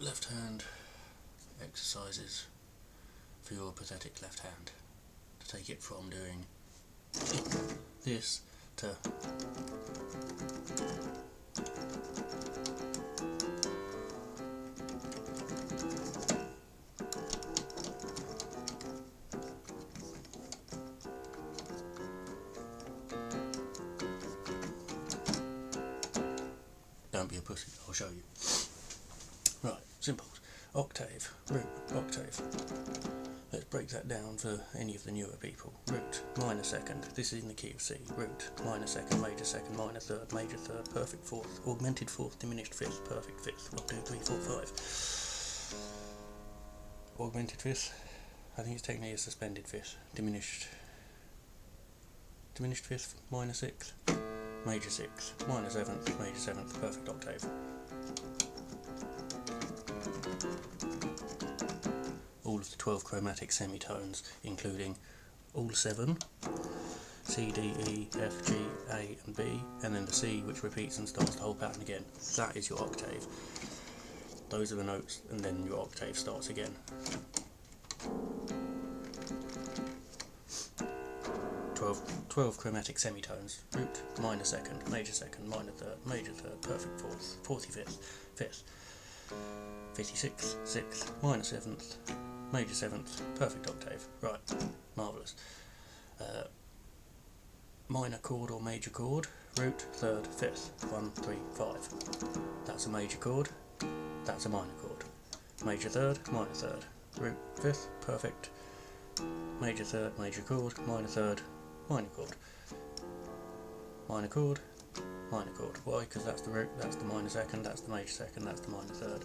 left hand exercises for your pathetic left hand, to take it from doing this to don't be a pussy, I'll show you. Right, simples. Octave, root, octave. Let's break that down for any of the newer people. Root, minor second, this is in the key of C. Root, minor second, major third, perfect fourth, augmented fourth, diminished fifth, perfect fifth. 1, 2, 3, 4, 5. Augmented fifth, I think it's technically a suspended fifth. Diminished fifth, minor sixth, major sixth, minor seventh, major seventh, perfect octave. All of the 12 chromatic semitones, including all 7, C, D, E, F, G, A and B, and then the C, which repeats and starts the whole pattern again. That is your octave. Those are the notes, and then your octave starts again. 12 chromatic semitones. Root, minor second, major third, perfect fourth, 45th, 5th, 56th, 6th, minor 7th, major 7th, perfect octave. Right, marvellous. Minor chord or major chord, root, 3rd, 5th, 1, 3, 5. That's a major chord, that's a minor chord. Major 3rd, minor 3rd, root, 5th, perfect, major 3rd, major chord, minor 3rd, minor chord. Minor chord, minor chord. Why? Because that's the root, that's the minor second, that's the major second, that's the minor 3rd.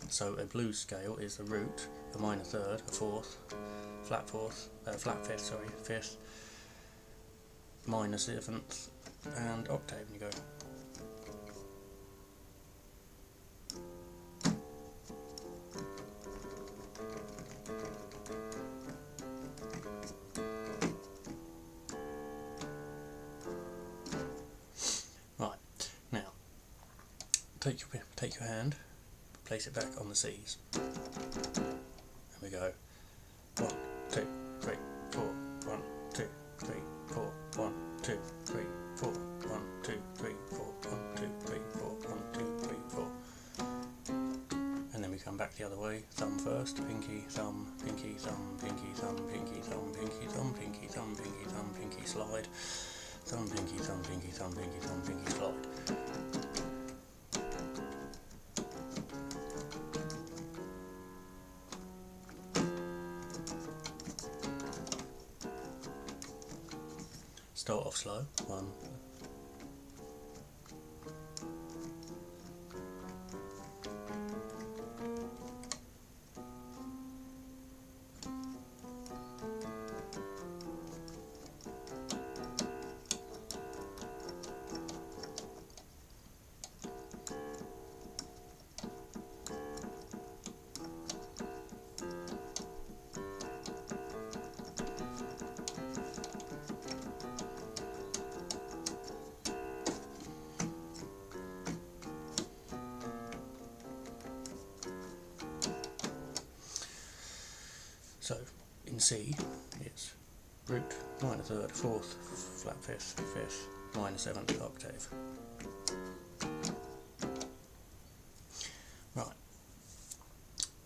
So a blues scale is a root, a minor 3rd, a fourth, flat 5th, 5th, minor 7th, and octave, and you go. Right, now take your hand, place it back on the C's, and we go 1, 2, 3, 4, 1, 2, 3, 4, 1, 2, 3, 4, 1, 2, 3, 4, 1, 2, 3, 4, 1, 2, 3, 4. And then we come back the other way, thumb first, pinky, thumb, pinky, thumb, pinky, thumb, pinky, thumb, pinky, thumb, pinky, thumb, pinky, thumb, pinky, slide, thumb, pinky, thumb, pinky, thumb, pinky, thumb, pinky, slide. Start off slow, 1. So in C it's root, minor 3rd, 4th, flat 5th, 5th, minor 7th, octave. Right,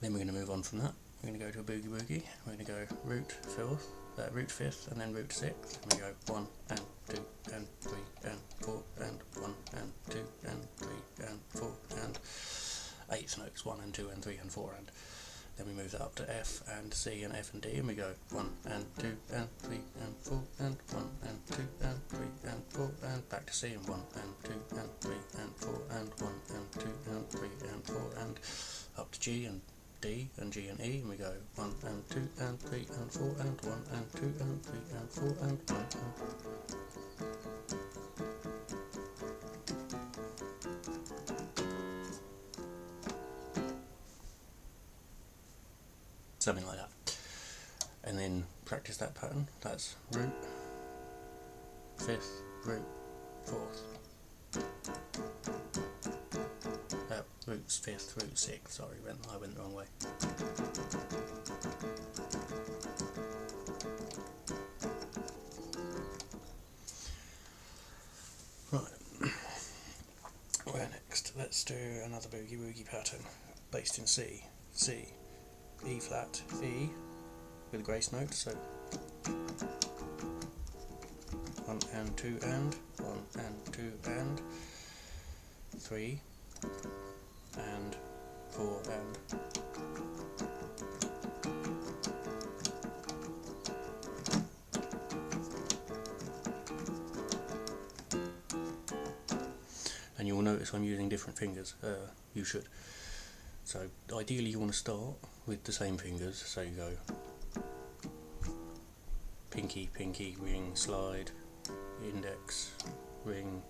then we're going to move on from that. We're going to go to a boogie woogie. We're going to go root 5th, and then root 6th. And we go 1 and 2 and 3 and 4 and 1 and 2 and 3 and 4 and 8th notes, 1 and 2 and 3 and 4 and. Then we move that up to F and C and F and D, and we go 1 and 2 and 3 and 4 and 1 and 2 and 3 and 4 and back to C and 1 and 2 and 3 and 4 and 1 and 2 and 3 and 4 and up to G and D and G and E, and we go 1 and 2 and 3 and 4 and 1 and 2 and 3 and 4 and 1 and something like that, and then practice that pattern. That's root, 5th, root, 4th. root 5th, root 6th, sorry, I went the wrong way. Right, where next? Let's do another boogie woogie pattern based in C, E flat, E with a grace note, so 1 and 2 and 1 and 2 and 3 and 4 and you will notice I'm using different fingers, you should. So ideally you want to start with the same fingers, so you go pinky, pinky, ring, slide, index, ring,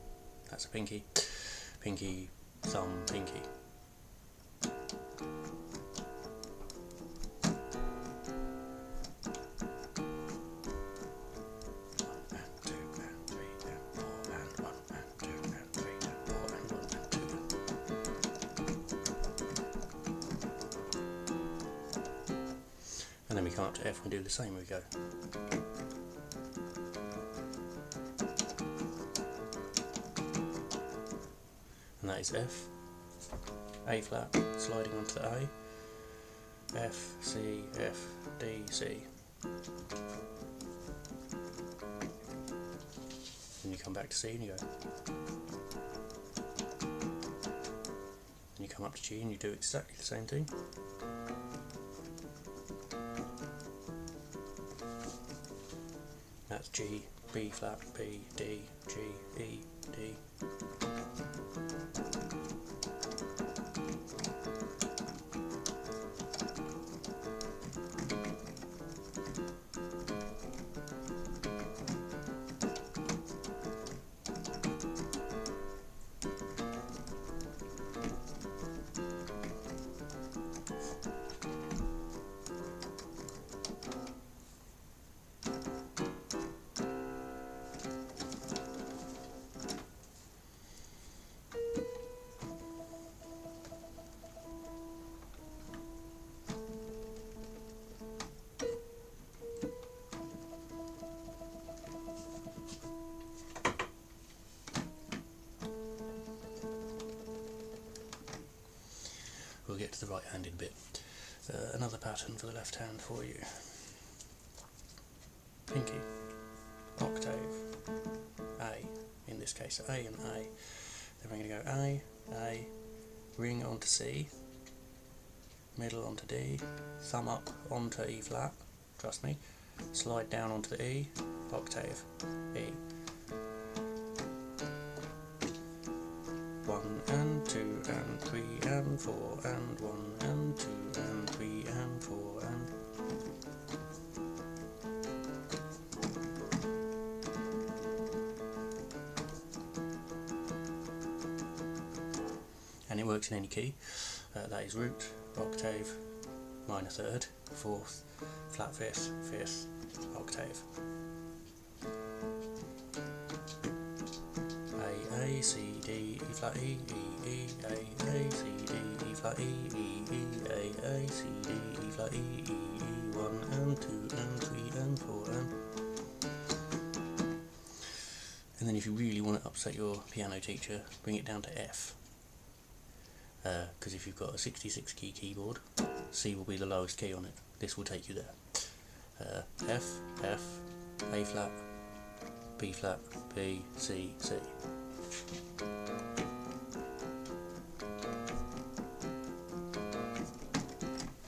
that's a pinky, pinky, thumb, pinky. And then we come up to F and do the same, we go. And that is F, A flat, sliding onto the A, F, C, F, D, C. Then you come back to C and you go. Then you come up to G and you do exactly the same thing. That's G, B flat, B, D, G, E, D. We'll get to the right-handed bit. Another pattern for the left hand for you. Pinky, octave, A, in this case A and A. Then we're going to go A, ring onto C, middle onto D, thumb up onto E flat, trust me, slide down onto the E, octave, E. 1 and 2 and 3 and 4 and 1 and 2 and 3 and 4 and it works in any key. That is root, octave, minor third, 4th, flat 5th, 5th, octave. A, C, D, E flat, E, E, E, A, C, D, E flat, E, E, E, A, C, D, E flat, E, E, E, 1 and 2 and 3 and 4 and then if you really want to upset your piano teacher, bring it down to F. Because if you've got a 66 key keyboard, C will be the lowest key on it. This will take you there. F, F, A flat, B flat, B, C, C.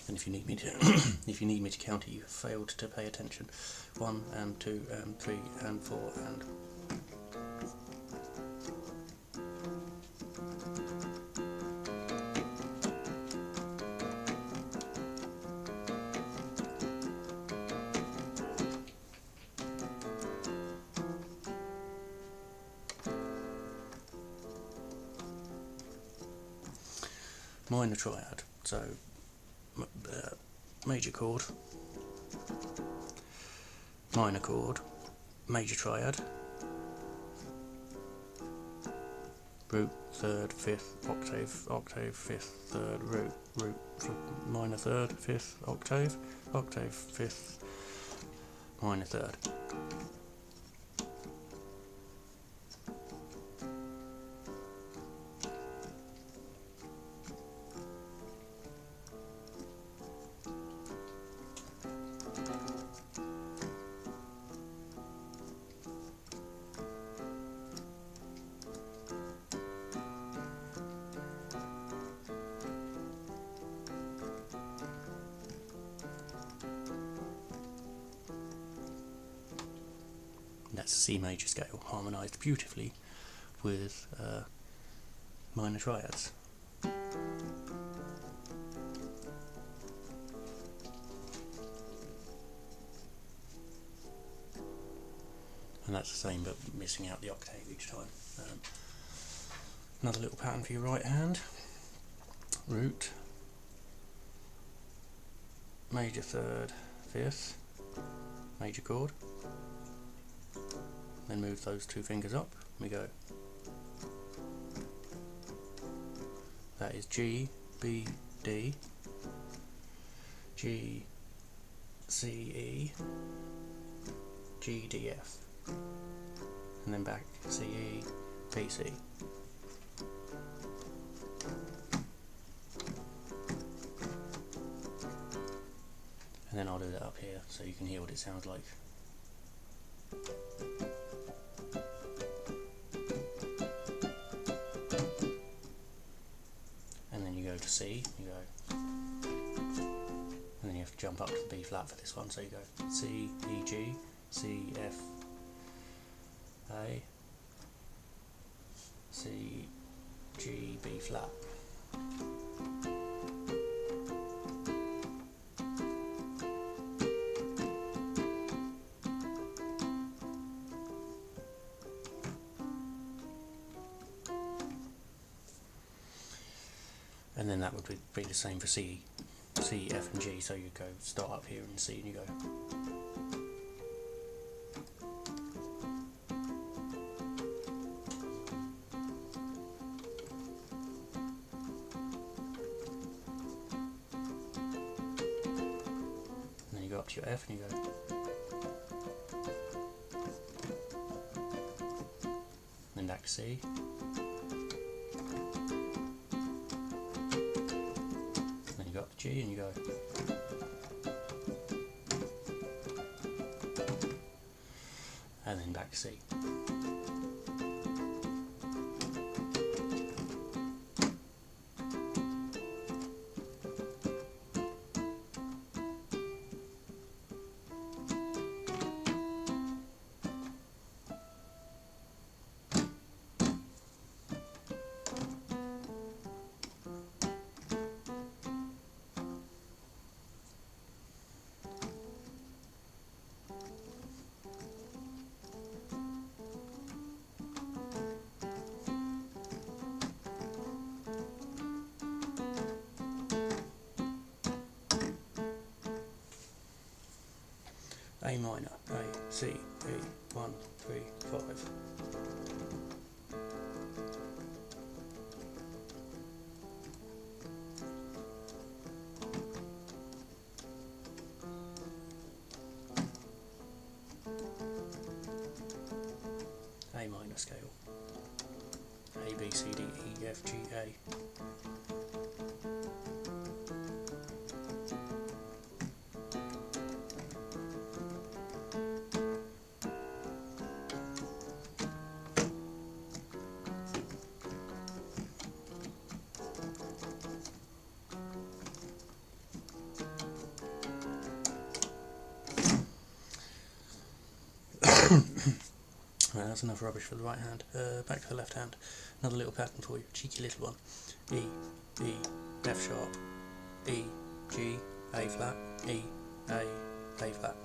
And if you need me to, if you need me to count it, you have failed to pay attention. 1 and 2 and 3 and 4 and. Minor triad, so major chord, minor chord, major triad, root, third, fifth, octave, octave, fifth, third, root, root, minor third, fifth, octave, octave, fifth, minor third. That's a C major scale, harmonised beautifully with minor triads. And that's the same, but missing out the octave each time. Another little pattern for your right hand. Root, major third, fifth, major chord. Then move those two fingers up, we go. That is G, B, D, G, C, E, G, D, F, and then back C, E, B, C. And then I'll do that up here so you can hear what it sounds like. To C, you go, and then you have to jump up to the B flat for this one, so you go C, E, G, C, F, A, C, G, B flat. And then that would be the same for C, F and G, so you go start up here in C and you go. And then you go up to your F and you go. Then back to C. You go up to G and you go. And then back to C. A minor, A, C, E, 1, 3, 5. A minor scale. A, B, C, D, E, F, G, A. Right, that's enough rubbish for the right hand. Back to the left hand. Another little pattern for you, cheeky little one. E, E, F sharp, E, G, A flat, E, A flat.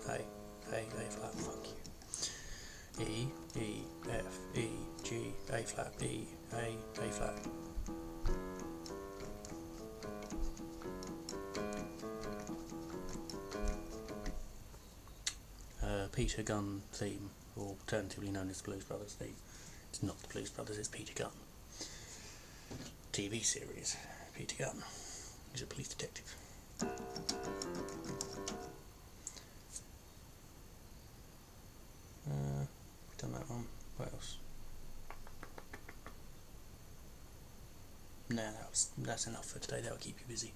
A flat, fuck you. E, E, F, E, G, A flat, E, A flat. Peter Gunn theme, or alternatively known as the Blues Brothers theme. It's not the Blues Brothers, it's Peter Gunn. TV series, Peter Gunn. He's a police detective. Done that one. What else? Nah, that's enough for today. That'll keep you busy.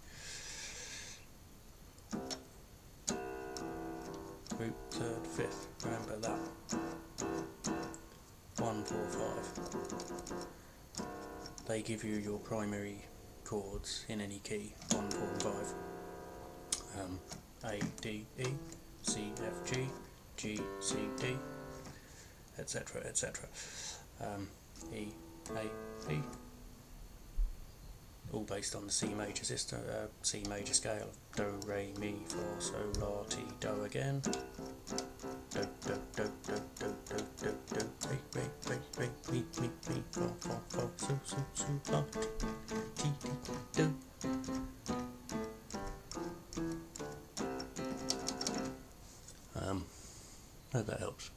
Root, third, fifth. Remember that. 1, 4, 5. They give you your primary chords in any key. 1, 4, and 5. A, D, E, C, F, G, G, C, D, etc., etc. E, A, B. All based on the C major system, C major scale of Do, Re, Mi, Fa, Sol, La, Ti, Do again. Do, do, do, do, do, do, do, do, do, Re, Re, Re, Re, Mi, Mi, Mi, Fa, Fa, Fa, Sol, Sol, Sol, La, Ti, Ti, Do. Hope that helps.